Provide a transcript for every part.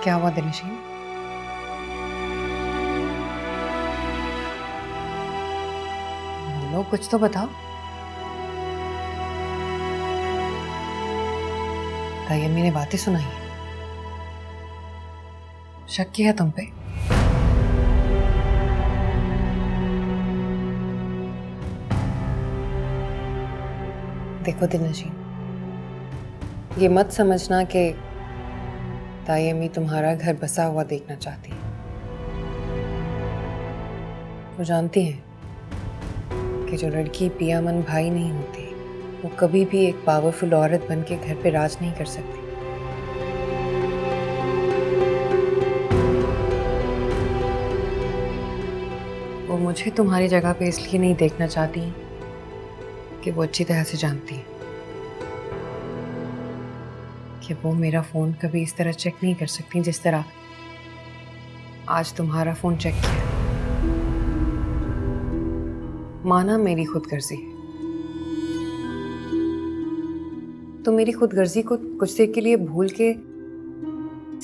क्या हुआ दिलनशीन? बोलो, कुछ तो बताओ। तायम्मी ने बातें सुनाई हैं। शक किया तुम पे? देखो दिलनशीन, ये मत समझना कि तायम्मी तुम्हारा घर बसा हुआ देखना चाहती है। वो जानती हैं कि जो लड़की पियामन भाई नहीं होती वो कभी भी एक पावरफुल औरत बन के घर पे राज नहीं कर सकती। वो मुझे तुम्हारी जगह पे इसलिए नहीं देखना चाहती कि वो अच्छी तरह से जानती है कि वो मेरा फोन कभी इस तरह चेक नहीं कर सकती जिस तरह आज तुम्हारा फोन चेक किया। माना मेरी खुदगर्जी है, तो मेरी खुदगर्जी को कुछ देर के लिए भूल के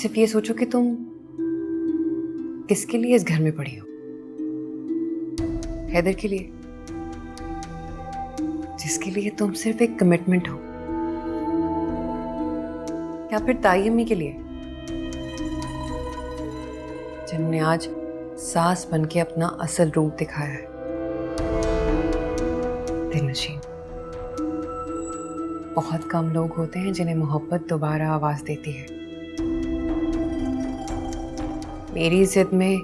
सिर्फ ये सोचो कि तुम किसके लिए इस घर में पड़ी हो। हैदर के लिए, जिसके लिए तुम सिर्फ एक कमिटमेंट हो, या फिर तायम्मी के लिए जिन्होंने आज सास बन के अपना असल रूप दिखाया है। दिलनशीन, बहुत कम लोग होते हैं जिन्हें मोहब्बत दोबारा आवाज देती है। मेरी जिद में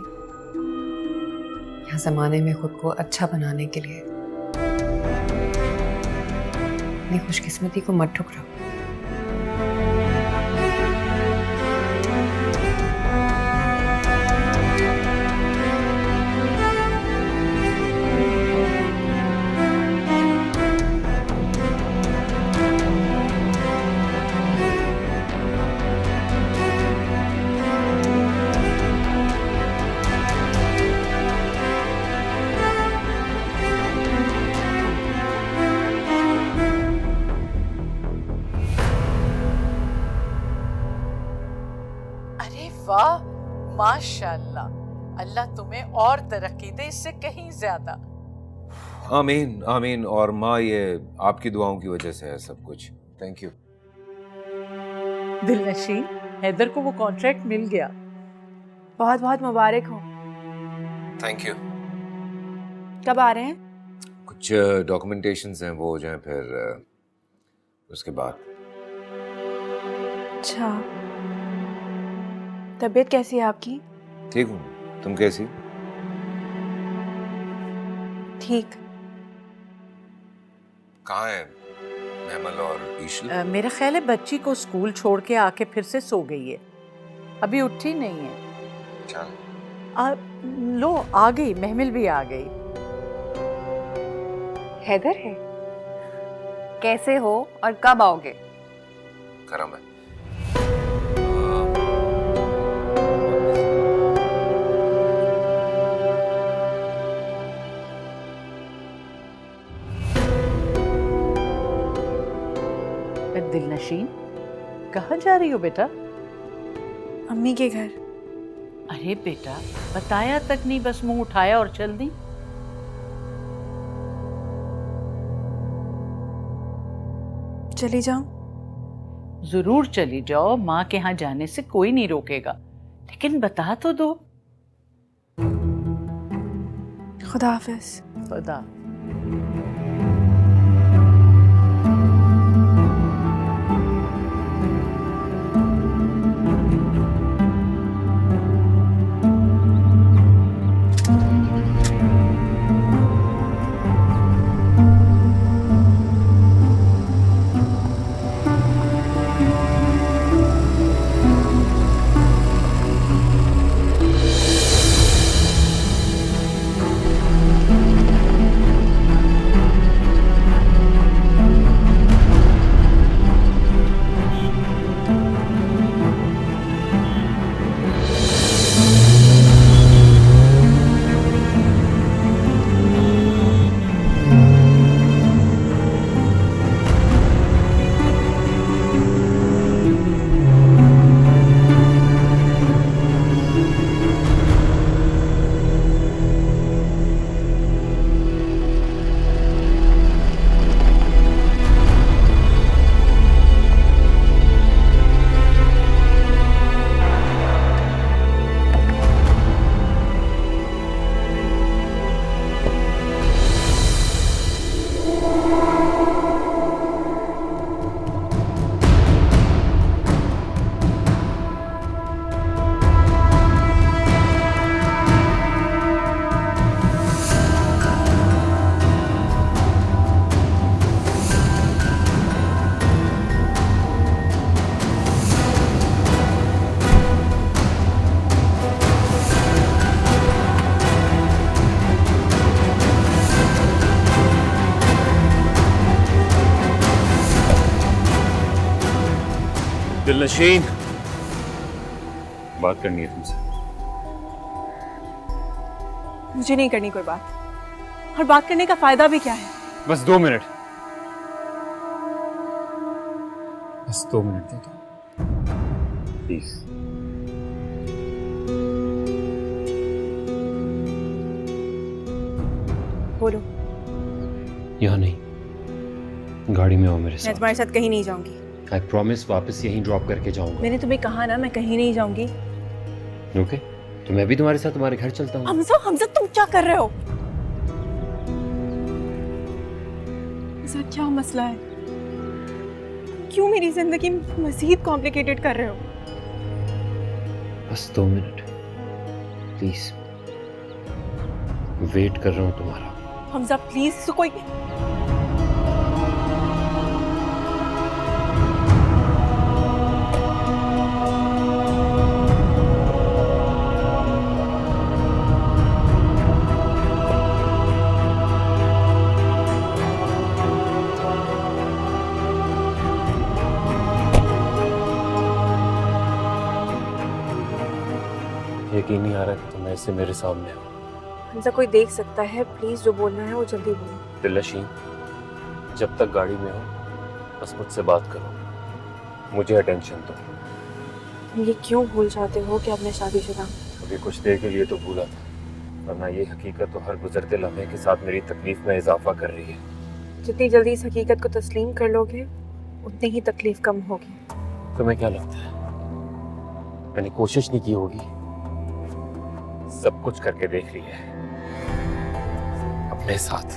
या जमाने में खुद को अच्छा बनाने के लिए अपनी खुशकिस्मती को मत ठुकराओ। वाह माशाल्लाह, अल्लाह तुम्हें और तरक्की दे, इससे कहीं ज्यादा। आमीन आमीन। और माँ, ये आपकी दुआओं की वजह से है सब कुछ। Thank you. दिलनशीन, हैदर को वो कॉन्ट्रैक्ट मिल गया। बहुत बहुत मुबारक हो। Thank you. कब आ रहे हैं? कुछ डॉक्यूमेंटेशंस हैं, वो हो जाएं फिर उसके बाद। अच्छा, तबीयत कैसी है आपकी? ठीक हूँ, तुम कैसी? ठीक। कहाँ है महमल और ईशल? मेरा ख्याल है बच्ची को स्कूल छोड़ के आके फिर से सो गई है, अभी उठी नहीं है। अच्छा। लो आ गई, महमिल भी आ गई। हैदर है? कैसे हो और कब आओगे? करम है। दिलनशीन, कहाँ जा रही हो बेटा? अम्मी के घर। अरे बेटा, बताया तक नहीं, बस मुंह उठाया और चल दी। चली जाऊं? जरूर चली जाओ, माँ के यहाँ जाने से कोई नहीं रोकेगा, लेकिन बता तो दो। खुदा हाफिज। खुदा। दिलनशीन, बात करनी है तुमसे। मुझे नहीं करनी कोई बात, और बात करने का फायदा भी क्या है? बस 2 मिनट, बस 2 मिनट दे दो प्लीज। बोलो। यहाँ नहीं, गाड़ी में आओ मेरे मैं साथ। तुम्हारे साथ कहीं नहीं जाऊंगी। आई प्रॉमिस वापस यहीं ड्रॉप करके जाऊंगा। मैंने तुम्हें कहा ना, मैं कहीं नहीं जाऊंगी। ओके, तो मैं भी तुम्हारे साथ तुम्हारे घर चलता हूँ। हमजा, हमजा तुम क्या कर रहे हो? सर क्या मसला है? क्यों मेरी जिंदगी मजीद कॉम्प्लिकेटेड कर रहे हो? बस 2 मिनट प्लीज, वेट कर रहा हूँ तुम्हारा। हमजा प्लीज, तो कोई यकीन नहीं आ रहा कि तुम ऐसे मेरे सामने हो। हमजा कोई देख सकता है, प्लीज जो बोलना है वो जल्दी बोलो। दिलनशीन, जब तक गाड़ी में हो बस मुझसे बात करो, मुझे अटेंशन दो। तुम ये क्यों भूल जाते हो कि अब मैं शादीशुदा हूँ? अभी कुछ देर के लिए तो भूला था, वरना ये हकीकत तो हर गुजरते लम्हे के साथ मेरी तकलीफ में इजाफा कर रही है। जितनी जल्दी इस हकीकत को तस्लीम कर लोगे, उतनी ही तकलीफ कम होगी। तुम्हें क्या लगता है मैंने कोशिश नहीं की होगी? सब कुछ करके देख लिया है, अपने साथ,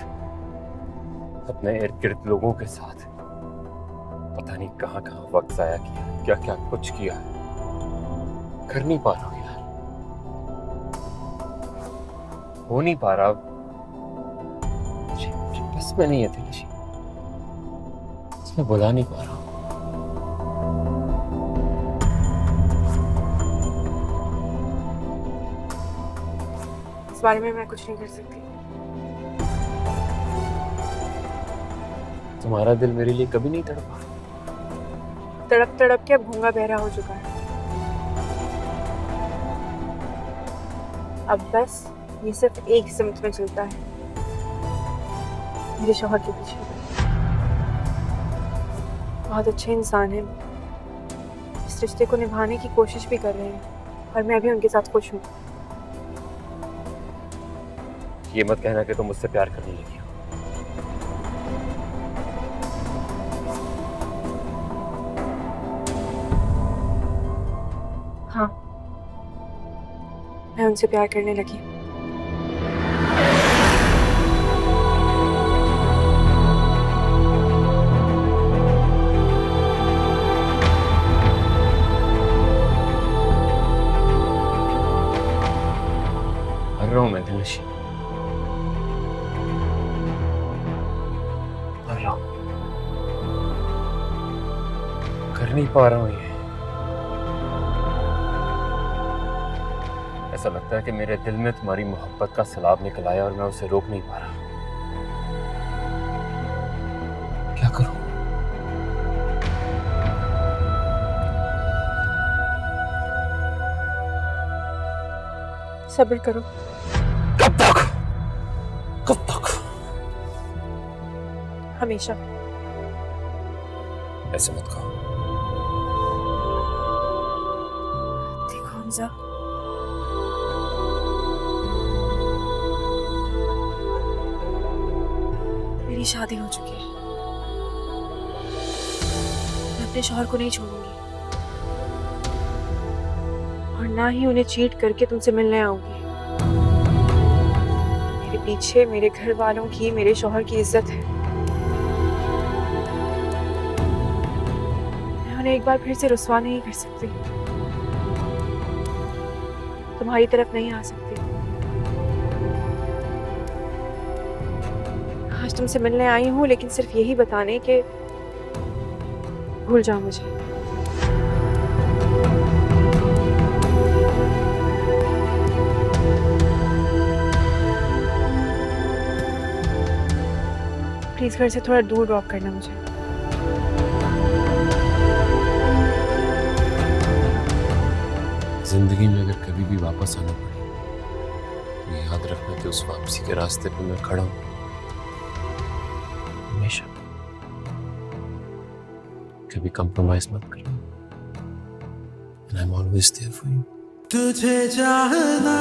अपने इर्द गिर्द लोगों के साथ। पता नहीं कहाँ कहाँ वक्त जाया किया, क्या क्या कुछ किया, कर नहीं पा रहा हूँ यार, हो नहीं पा रहा। बस में नहीं है दिलनशीन, इसमें बुला नहीं पा रहा हूँ। इस बारे में मैं कुछ नहीं कर सकती। तुम्हारा दिल मेरे लिए कभी नहीं तड़पा? तड़प तड़प के अब गूंगा बहरा हो चुका है। अब बस ये सिर्फ एक सिमत में चलता है, मेरे शौहर के पीछे। बहुत अच्छे इंसान हैं, इस रिश्ते को निभाने की कोशिश भी कर रहे हैं, और मैं भी उनके साथ खुश हूँ। ये मत कहना कि तुम मुझसे प्यार करने लगी हो। हाँ, मैं उनसे प्यार करने लगी। मर रहा हूं मैं दिलनशीन, मर रहा हूं, कर नहीं पा रहा हूं ये। ऐसा लगता है कि मेरे दिल में तुम्हारी मोहब्बत का सैलाब निकल आया और मैं उसे रोक नहीं पा रहा। क्या करूं? सब्र करो। कब तक? कब तक? हमेशा। ऐसे मत कहो। देखो हमजा, मेरी शादी हो चुकी है, मैं अपने शौहर को नहीं छोड़ूंगी, और ना ही उन्हें चीट करके तुमसे मिलने आऊंगी। मेरे पीछे मेरे घर वालों की, मेरे शौहर की इज्जत है। मैं उन्हें एक बार फिर से रुस्वा नहीं कर सकती, तुम्हारी तरफ नहीं आ सकती। आज तुमसे मिलने आई हूँ, लेकिन सिर्फ यही बताने के भूल जाओ मुझे। प्लीज घर से थोड़ा दूर ड्रॉप करना मुझे। जिंदगी में अगर कभी भी वापस आना पड़े तो याद रखना कि उस वापसी के रास्ते पे मैं खड़ा हूं हमेशा। कभी कंप्रोमाइज मत करना। And I'm always there for you. तुझे चाहना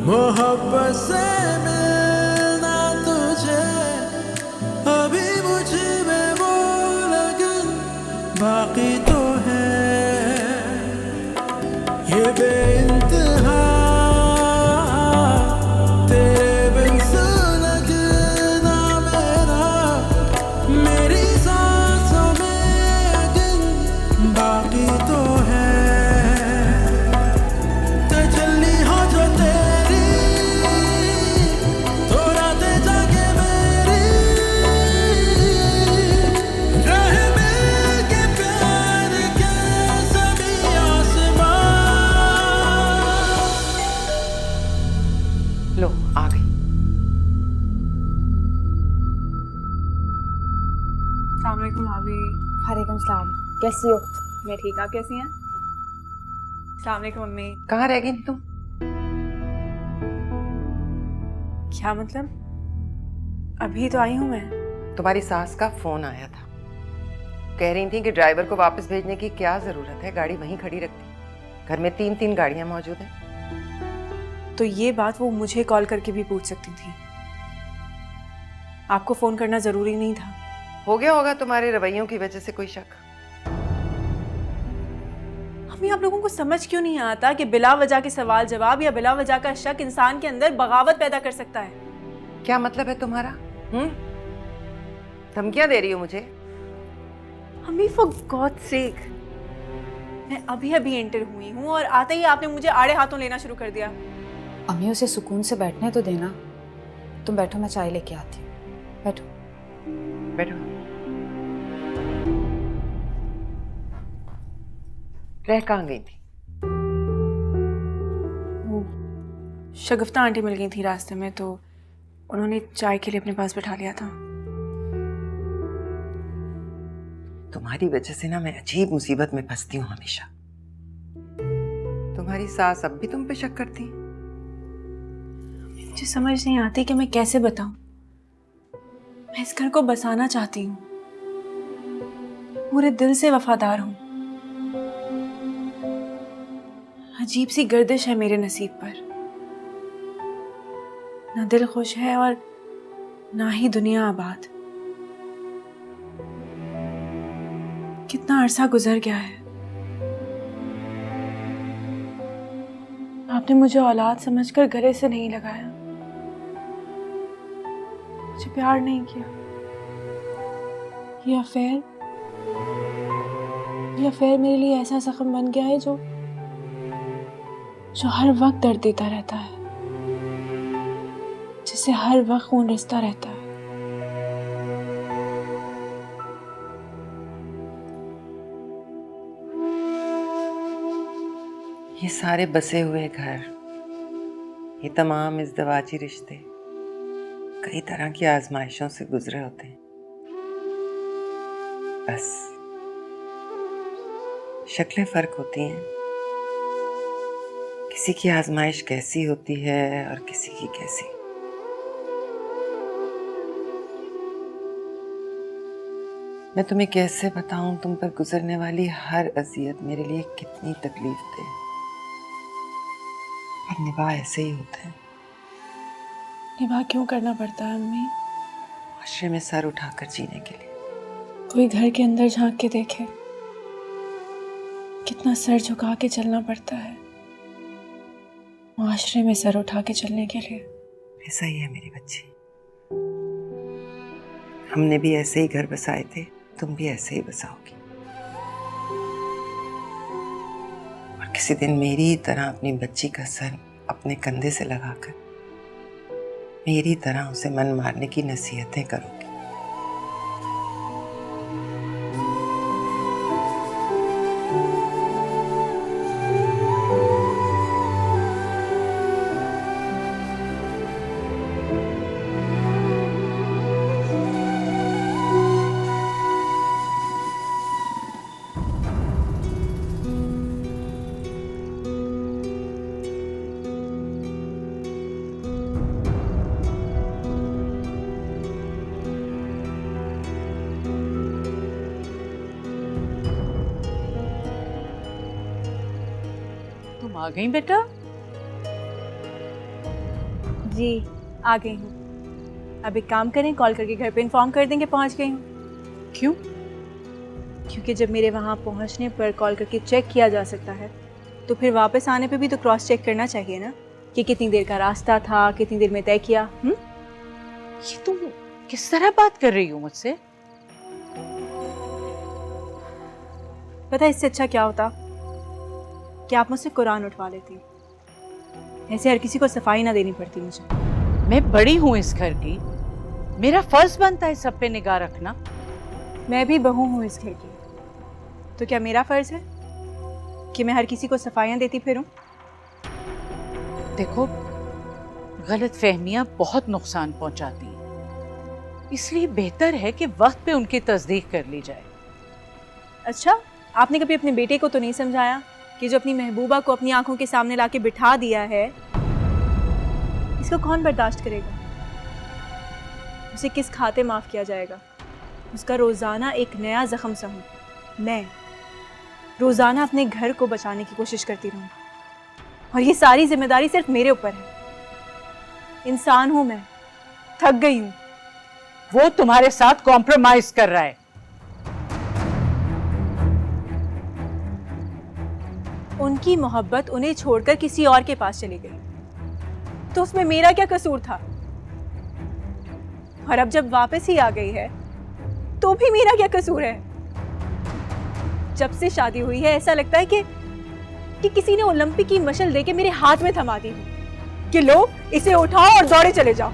मोहब्बत से मिलना तुझे अभी मुझ में वो लगन बाकी तो है ये बेइंतहा तेरे बिन सुलगना मेरा मेरी सांसों में अगन बाकी तो है तजल्ली हो जो तेरी तो रातें जागे मेरी रहे मिल के प्यार के सभी आसमां। लो आ गई। अस्सलामुअलैकुम भाभी। वालेकुम सलाम। कैसी हो? मैं ठीक, आप कैसी हैं? अस्सलामुअलैकुम मम्मी। कहाँ रह गई तुम? क्या मतलब? अभी तो आई हूँ मैं। तुम्हारी सास का फोन आया था, कह रही थी कि ड्राइवर को वापस भेजने की क्या जरूरत है, गाड़ी वहीं खड़ी रखती। घर में 3-3 गाड़ियां मौजूद हैं। तो ये बात वो मुझे कॉल करके भी पूछ सकती थी, आपको फोन करना जरूरी नहीं था। हो गया होगा तुम्हारे रवैयों की वजह से कोई शक। मम्मी आप लोगों को समझ क्यों नहीं आता कि बिला वजह के सवाल जवाब या बिला वजह का शक इंसान के अंदर बगावत पैदा कर सकता है। क्या मतलब है तुम्हारा? धमकियां दे रही हो मुझे? मम्मी फॉर गॉड सेक, मैं अभी अभी एंटर हुई हूँ और आते ही आपने मुझे आड़े हाथों लेना शुरू कर दिया। अम्मी उसे सुकून से बैठने तो देना। तुम बैठो, मैं चाय लेके आती हूँ। बैठो। बैठो। रह कहाँ गई थी? वो शगुफ्ता आंटी मिल गई थी रास्ते में, तो उन्होंने चाय के लिए अपने पास बैठा लिया था। तुम्हारी वजह से ना मैं अजीब मुसीबत में फंसती हूँ हमेशा। तुम्हारी सास अब भी तुम पे शक करती है? मुझे समझ नहीं आती कि मैं कैसे बताऊं। मैं इस घर को बसाना चाहती हूँ, पूरे दिल से वफादार हूँ। अजीब सी गर्दिश है मेरे नसीब पर, ना दिल खुश है और ना ही दुनिया आबाद। कितना अरसा गुजर गया है, आपने मुझे औलाद समझकर गले से नहीं लगाया, मुझे प्यार नहीं किया। ये अफेयर मेरे लिए ऐसा जख्म बन गया है जो हर वक्त दर्द देता रहता है, जिससे हर वक्त खून रिसता रहता है। ये सारे बसे हुए घर, ये तमाम इज़्दिवाजी रिश्ते कई तरह की आजमाइशों से गुजरे होते हैं। बस शक्लें फर्क होती हैं, किसी की आजमाइश कैसी होती है और किसी की कैसी। मैं तुम्हें कैसे बताऊं तुम पर गुजरने वाली हर अजियत मेरे लिए कितनी तकलीफ दे, पर निभा ऐसे ही होते हैं। निभा क्यों करना पड़ता है अम्मी? माशरे में सर उठाकर जीने के लिए। कोई घर के अंदर झांक के देखे, कितना सर झुका के चलना पड़ता है माशरे में सर उठा के चलने के लिए। ऐसा ही है मेरी बच्ची, हमने भी ऐसे ही घर बसाए थे, तुम भी ऐसे ही बसाओगी। और किसी दिन मेरी ही तरह अपनी बच्ची का सर अपने कंधे से लगाकर मेरी तरह उसे मन मारने की नसीहतें करोगी। आ गई बेटा? जी आ गई हूँ। अब एक काम करें, कॉल करके घर पे इन्फॉर्म कर देंगे पहुँच गई हूँ। क्यों? क्योंकि जब मेरे वहाँ पहुँचने पर कॉल करके चेक किया जा सकता है, तो फिर वापस आने पे भी तो क्रॉस चेक करना चाहिए ना कि कितनी देर का रास्ता था, कितनी देर में तय किया। ये तुम किस तरह बात कर रही हो मुझसे? पता है इससे अच्छा क्या होता कि आप मुझसे कुरान उठवा लेती, ऐसे हर किसी को सफाई ना देनी पड़ती मुझे। मैं बड़ी हूँ इस घर की, मेरा फर्ज बनता है सब पे निगाह रखना। मैं भी बहू हूँ इस घर की, तो क्या मेरा फर्ज है कि मैं हर किसी को सफाइयाँ देती फिरूं? देखो, गलत फहमियां बहुत नुकसान पहुंचाती हैं, इसलिए बेहतर है कि वक्त पे उनकी तस्दीक कर ली जाए। अच्छा, आपने कभी अपने बेटे को तो नहीं समझाया कि जो अपनी महबूबा को अपनी आंखों के सामने लाके बिठा दिया है, इसको कौन बर्दाश्त करेगा? उसे किस खाते माफ किया जाएगा? उसका रोजाना एक नया जख्म सहूं। मैं रोजाना अपने घर को बचाने की कोशिश करती रहूं, और ये सारी जिम्मेदारी सिर्फ मेरे ऊपर है। इंसान हूं मैं, थक गई हूं। वो तुम्हारे साथ कॉम्प्रोमाइज कर रहा है। उनकी मोहब्बत उन्हें छोड़कर किसी और के पास चली गई, तो उसमें मेरा क्या कसूर था? और अब जब वापस ही आ गई है, तो भी मेरा क्या कसूर है? जब से शादी हुई है ऐसा लगता है कि किसी ने ओलंपिक की मशल देके मेरे हाथ में थमा दी हो कि लो इसे उठाओ और दौड़े चले जाओ।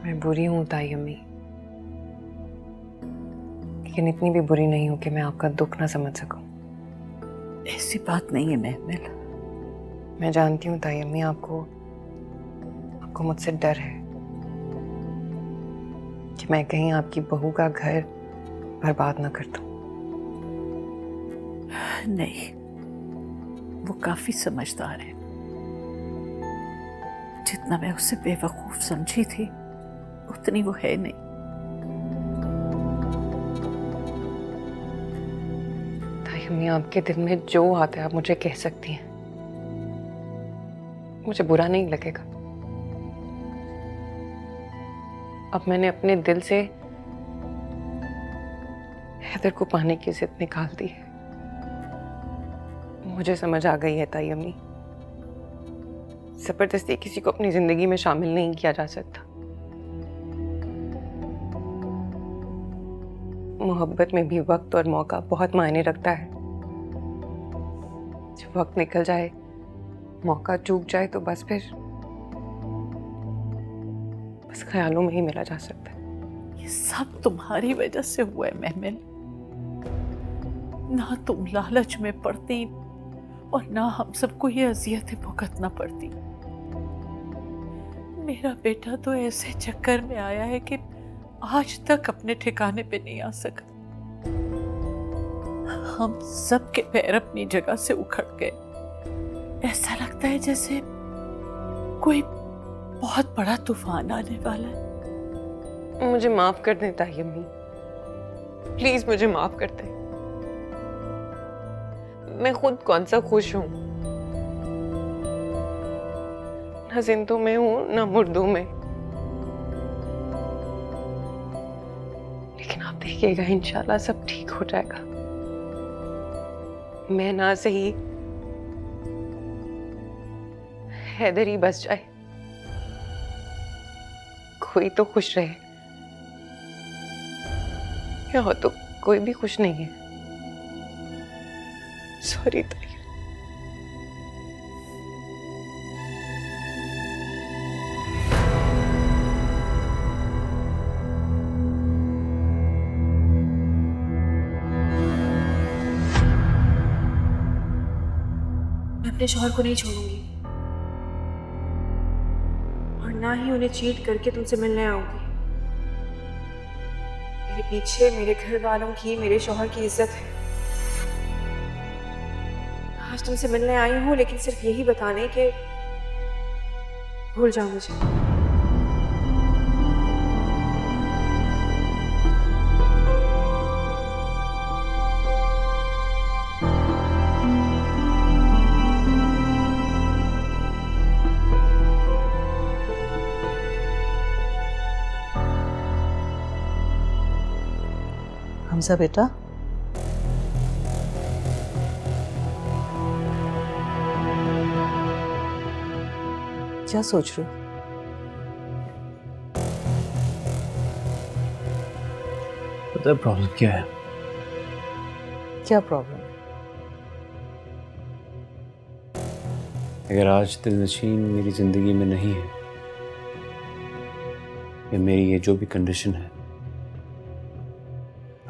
मैं बुरी हूँ ताई अम्मी, लेकिन इतनी भी बुरी नहीं हूँ कि मैं आपका दुख ना समझ सकूं। ऐसी बात नहीं है महमिल। मैं जानती हूँ ताई अम्मी, आपको मुझसे डर है कि मैं कहीं आपकी बहू का घर बर्बाद ना कर दूं। नहीं, वो काफी समझदार है। जितना मैं उसे बेवकूफ समझी थी उतनी वो है नहीं। ताई अम्मी, आपके दिल में जो आता है आप मुझे कह सकती हैं, मुझे बुरा नहीं लगेगा। अब मैंने अपने दिल से हैदर को पाने की जिद निकाल दी है। मुझे समझ आ गई है ताई अम्मी, जबरदस्ती किसी को अपनी जिंदगी में शामिल नहीं किया जा सकता। मोहब्बत में भी वक्त और मौका बहुत मायने रखता है। जब वक्त निकल जाए, मौका चूक जाए, तो बस ख्यालों में ही मिला जा सकता है। ये सब तुम्हारी वजह से हुआ है महमिल। ना तुम लालच में पड़ती और ना हम सबको ये अजियतें भुगतना पड़ती। मेरा बेटा तो ऐसे चक्कर में आया है कि आज तक अपने ठिकाने पे नहीं आ सका। हम सब के पैर अपनी जगह से उखड़ गए। ऐसा लगता है जैसे कोई बहुत बड़ा तूफान आने वाला है। मुझे माफ कर दें ताई अम्मी, प्लीज मुझे माफ कर दें। मैं खुद कौन सा खुश हूं, ना जिंदों में हूं ना मुर्दों में। लेकिन आप देखिएगा, इंशाल्लाह सब ठीक हो जाएगा। मैं ना सही, हैदर ही बस जाए। कोई तो खुश रहे। क्या हो तो कोई भी खुश नहीं है। सॉरी ताई। मैं अपने शौहर को नहीं छोड़ूंगी और ना ही उन्हें चीट करके तुमसे मिलने आऊंगी। मेरे पीछे मेरे घर वालों की, मेरे शौहर की इज्जत है। आज तुमसे मिलने आई हूं लेकिन सिर्फ यही बताने के भूल जाओ मुझे। हमजा बेटा, क्या सोच रहे हो? पता है प्रॉब्लम क्या है? क्या प्रॉब्लम है? अगर आज दिलनशीन मेरी जिंदगी में नहीं है, या मेरी ये जो भी कंडीशन है,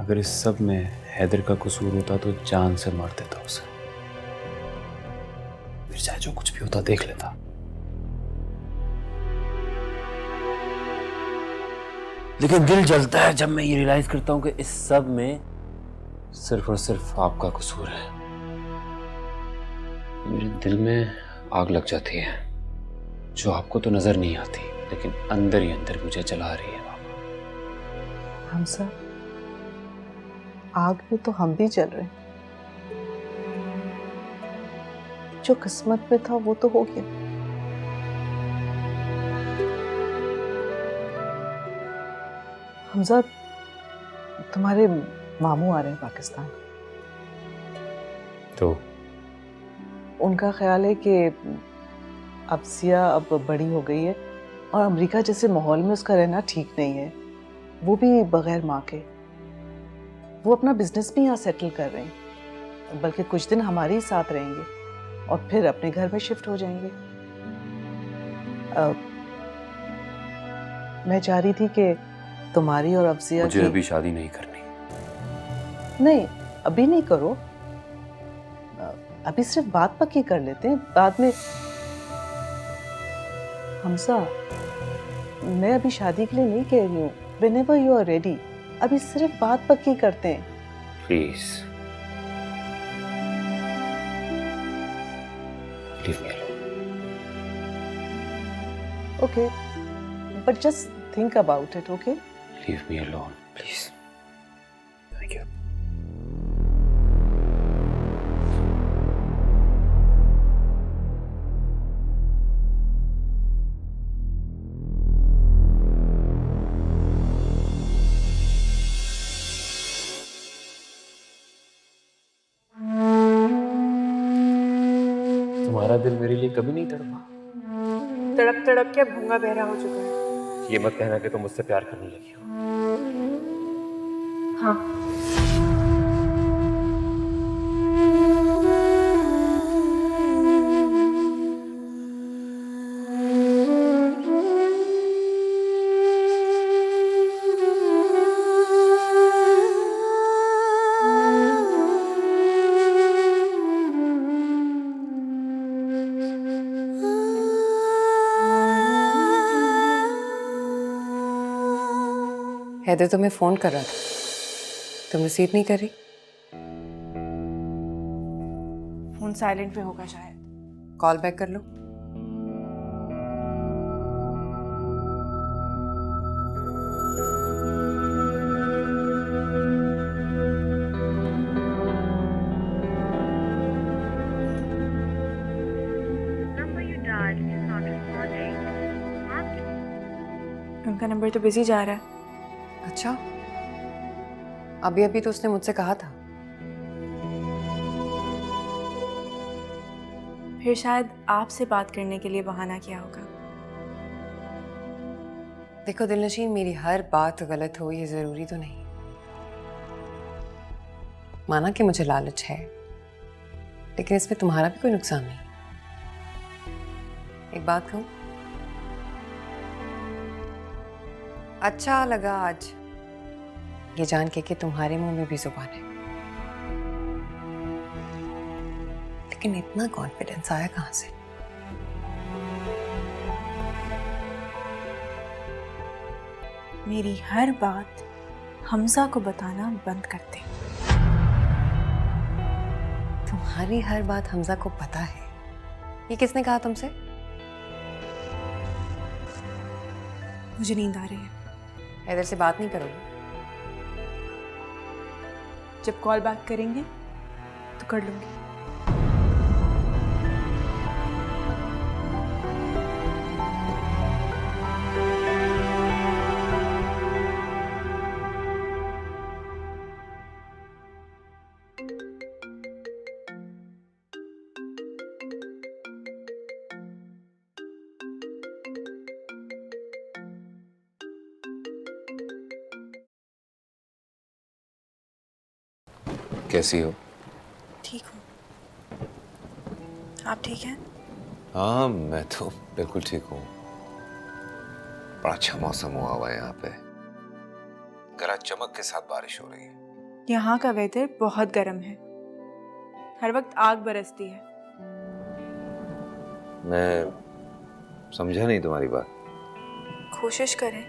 अगर इस सब में हैदर का कसूर होता तो जान से मार देता उसे। फिर चाहे जो कुछ भी होता देख लेता। लेकिन दिल जलता है जब मैं ये रियलाइज करता हूं कि इस सब में सिर्फ और सिर्फ आपका कसूर है। मेरे दिल में आग लग जाती है जो आपको तो नजर नहीं आती, लेकिन अंदर ही अंदर मुझे जला रही है बाबा। हमजा, आग में तो हम भी जल रहे हैं। जो किस्मत में था वो तो हो गया। हमजा, तुम्हारे मामू आ रहे हैं पाकिस्तान। तो उनका ख्याल है कि अब सिया अब बड़ी हो गई है और अमेरिका जैसे माहौल में उसका रहना ठीक नहीं है, वो भी बगैर माँ के। वो अपना बिजनेस भी यहाँ सेटल कर रहे हैं, बल्कि कुछ दिन हमारे ही साथ रहेंगे और फिर अपने घर में शिफ्ट हो जाएंगे। मैं चाह रही थी कि तुम्हारी और अफजिया मुझे की... अभी शादी नहीं करनी। नहीं, अभी नहीं करो। अभी सिर्फ बात पक्की कर लेते हैं, बाद में। हमजा, मैं अभी शादी के लिए नहीं कह रही हूँ। Whenever you are ready, अभी सिर्फ बात पक्की करते हैं। Please leave me alone. Okay, but just think about it, okay? Leave me alone please. Thank you. तुम्हारा दिल मेरे लिए कभी नहीं तड़पा? तड़प तड़प के भूंगा बहरा हो चुका है। ये मत कहना कि तुम मुझसे प्यार करने लगी हो। हाँ, हैदर तुम्हें फोन कर रहा था, तुम रिसीव नहीं करी? फोन साइलेंट पे होगा शायद। कॉल बैक कर लो। उनका नंबर तो बिजी जा रहा है। अच्छा, अभी अभी तो उसने मुझसे कहा था। फिर शायद आपसे बात करने के लिए बहाना किया होगा। देखो दिलनशीन, मेरी हर बात गलत हो ये जरूरी तो नहीं। माना कि मुझे लालच है, लेकिन इसमें तुम्हारा भी कोई नुकसान नहीं। एक बात कहूं, अच्छा लगा आज ये जान के कि तुम्हारे मुंह में भी जुबान है, लेकिन इतना कॉन्फिडेंस आया कहां से? मेरी हर बात हमजा को बताना बंद कर दे। तुम्हारी हर बात हमजा को पता है? ये किसने कहा तुमसे? मुझे नींद आ रही है। इधर से बात नहीं करोगे? जब कॉल बैक करेंगे तो कर लूंगी। कैसी हो? ठीक हूँ, आप ठीक हैं? हाँ, मैं तो बिल्कुल ठीक हूँ। बड़ा अच्छा मौसम हुआ है यहाँ पे। गरज चमक के साथ बारिश हो रही है। यहाँ का वेदर बहुत गर्म है, हर वक्त आग बरसती है। मैं समझा नहीं तुम्हारी बात। कोशिश करें,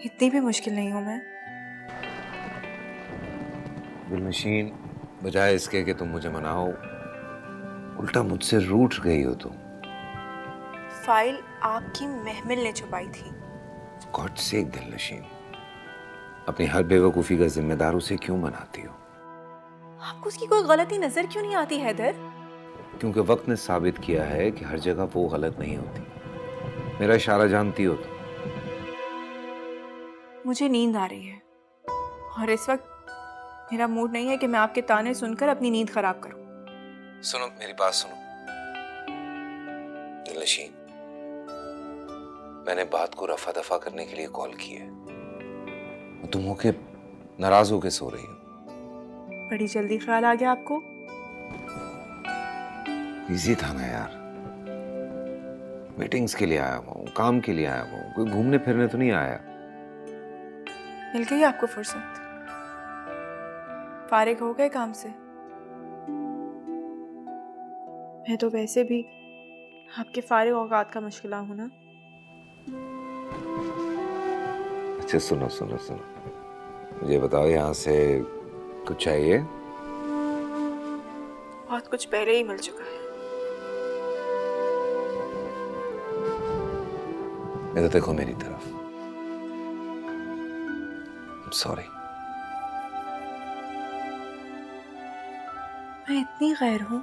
इतनी भी मुश्किल नहीं हूँ मैं। दिलनशीन, बजाय इसके कि तुम मुझे मनाओ, उल्टा मुझसे रूठ गई हो तुम। फाइल आपकी महमिल ने छुपाई थी। गॉड सेक दिलनशीन, अपनी हर बेवकूफी का जिम्मेदार उसे क्यों मनाती हो? आपको उसकी कोई गलती नजर क्यों नहीं आती हैदर? क्योंकि वक्त ने साबित किया है कि हर जगह वो गलत नहीं होती। मेरा इशारा जानती हो तुम। मुझे नींद आ रही है और इस वक्त मेरा मूड नहीं है कि मैं आपके ताने सुनकर अपनी नींद खराब करूं। सुनो, मेरी बात सुनो दिलनशीन, मैंने बात को रफा दफा करने के लिए कॉल की है। तुम होके नाराज होके सो रही हो। बड़ी जल्दी ख्याल आ गया आपको? इजी था ना यार। मीटिंग्स के लिए आया हूँ, काम के लिए आया हूँ, कोई घूमने फिरने तो नहीं आया। मिल गई आपको फुर्सत? फारिग हो गए काम से? मैं तो वैसे भी आपके फारिग औकात का मुश्किल हूं ना। अच्छा सुनो सुनो सुनो, मुझे बताओ, यहाँ से कुछ चाहिए? बहुत कुछ पहले ही मिल चुका है। मैं तो देखो मेरी तरफ। सॉरी। मैं इतनी गैर हूं?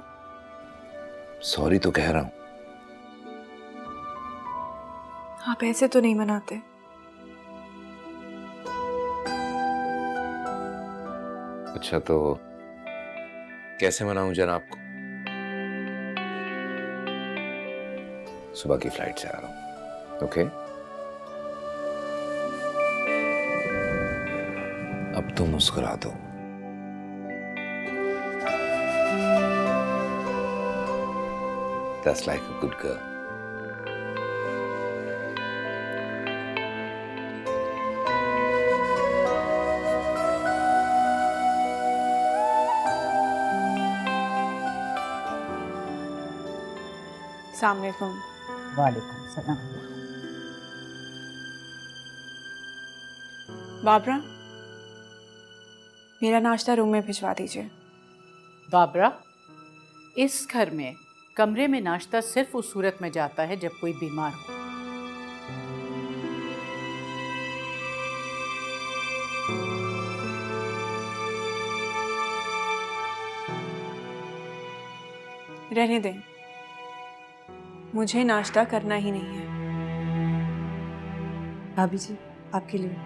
सॉरी तो कह रहा हूं। आप ऐसे तो नहीं मनाते। अच्छा तो कैसे मनाऊं जनाब को? सुबह की फ्लाइट से आ रहा हूं। ओके? अब तुम मुस्कुरा दो। That's like a good girl. अस्सलाम वालेकुम। वालेकुम सलाम। बाबरा, मेरा नाश्ता रूम में भिजवा दीजिए। बाबरा, इस घर में कमरे में नाश्ता सिर्फ उस सूरत में जाता है जब कोई बीमार हो। रहने दें, मुझे नाश्ता करना ही नहीं है। भाभी जी, आपके लिए।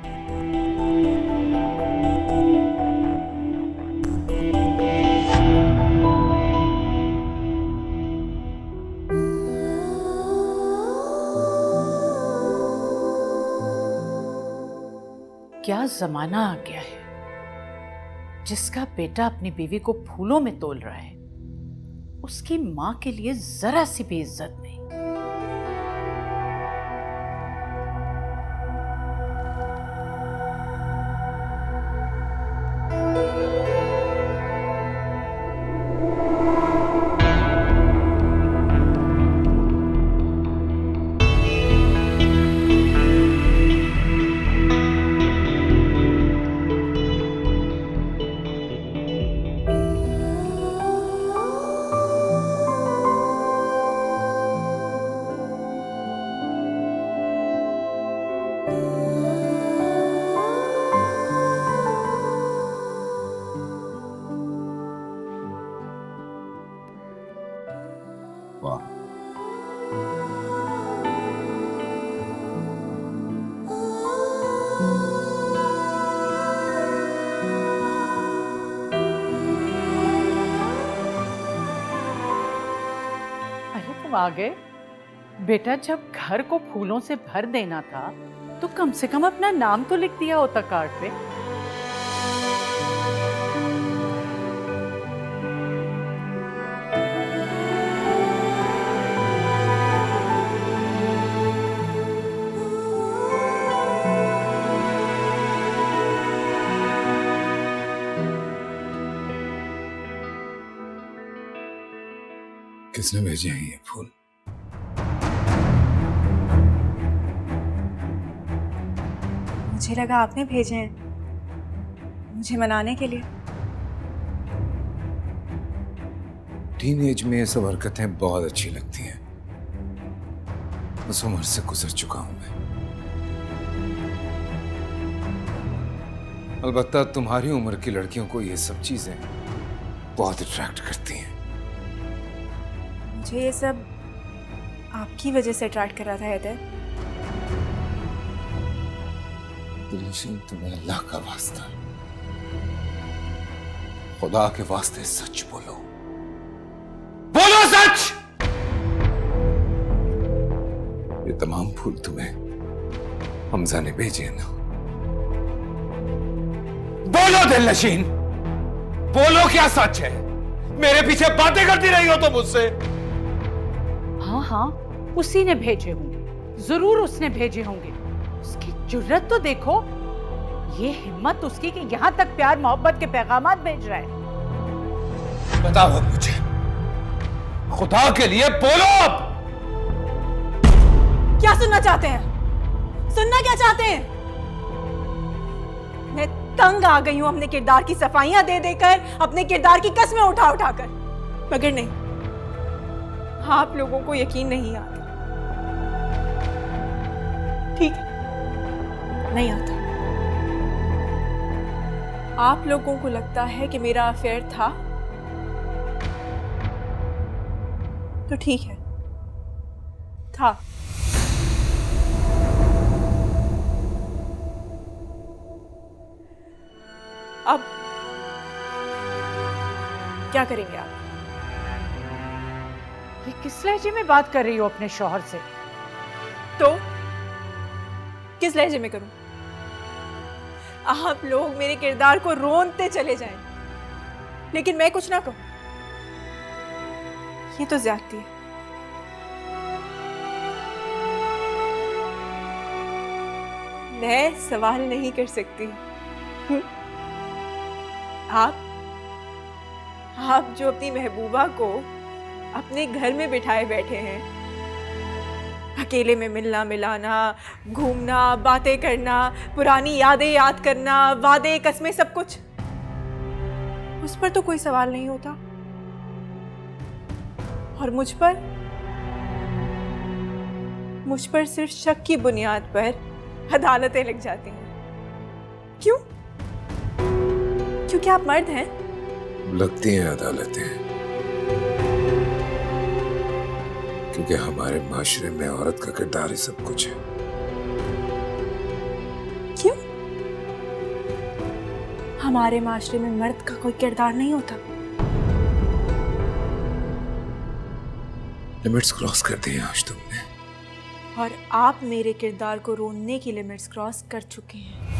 क्या जमाना आ गया है। जिसका बेटा अपनी बीवी को फूलों में तोल रहा है, उसकी मां के लिए जरा सी भी इज्जत नहीं। वाह, अरे तुम आ गए बेटा। जब घर को फूलों से भर देना था तो कम से कम अपना नाम तो लिख दिया होता कार्ड पे। किसने भेजे हैं ये फूल? मुझे लगा आपने भेजे हैं मुझे मनाने के लिए। टीनेज में ये सब हरकतें बहुत अच्छी लगती हैं। उस उम्र से गुजर चुका हूं मैं। अलबत्ता तुम्हारी उम्र की लड़कियों को ये सब चीजें बहुत अट्रैक्ट करती हैं। मुझे ये सब आपकी वजह से अट्रैक्ट कर रहा था हैदर। दिलनशीन, तुम्हें अल्लाह का वास्ता, खुदा के वास्ते सच बोलो। बोलो सच! ये तमाम फूल तुम्हें हमजा ने भेजे ना? बोलो दिलनशीन, बोलो क्या सच है? मेरे पीछे बातें करती रही हो तो मुझसे। हाँ हाँ, उसी ने भेजे होंगे, जरूर उसने भेजे होंगे। उसकी जुर्रत तो देखो, ये हिम्मत उसकी कि यहां तक प्यार मोहब्बत के पैगामात भेज रहा है। बताओ अब मुझे, खुदा के लिए बोलो अब। क्या सुनना चाहते हैं? सुनना क्या चाहते हैं? मैं तंग आ गई हूं अपने किरदार की सफाइयां दे देकर, अपने किरदार की कस्में उठा उठाकर। मगर नहीं, आप लोगों को यकीन नहीं आता। ठीक है, नहीं आता। आप लोगों को लगता है कि मेरा अफेयर था, तो ठीक है, था। अब क्या करेंगे आप? ये किस लहजे में बात कर रही हो अपने शौहर से? तो किस लहजे में करूं? आप लोग मेरे किरदार को रोनते चले जाएं, लेकिन मैं कुछ ना कहूं। ये तो ज्यादती है। मैं सवाल नहीं कर सकती। आप जो अपनी महबूबा को अपने घर में बिठाए बैठे हैं, अकेले में मिलना मिलाना, घूमना, बातें करना, पुरानी यादें याद करना, वादे कस्में, सब कुछ, उस पर तो कोई सवाल नहीं होता। और मुझ पर सिर्फ शक की बुनियाद पर अदालतें लग जाती हैं। क्यों? क्योंकि आप मर्द हैं। लगती हैं अदालतें, क्योंकि हमारे माशरे में औरत का किरदार ही सब कुछ है। क्यों? हमारे माशरे में मर्द का कोई किरदार नहीं होता। लिमिट्स क्रॉस कर दी आज तुमने। और आप मेरे किरदार को रोनने की लिमिट्स क्रॉस कर चुके हैं।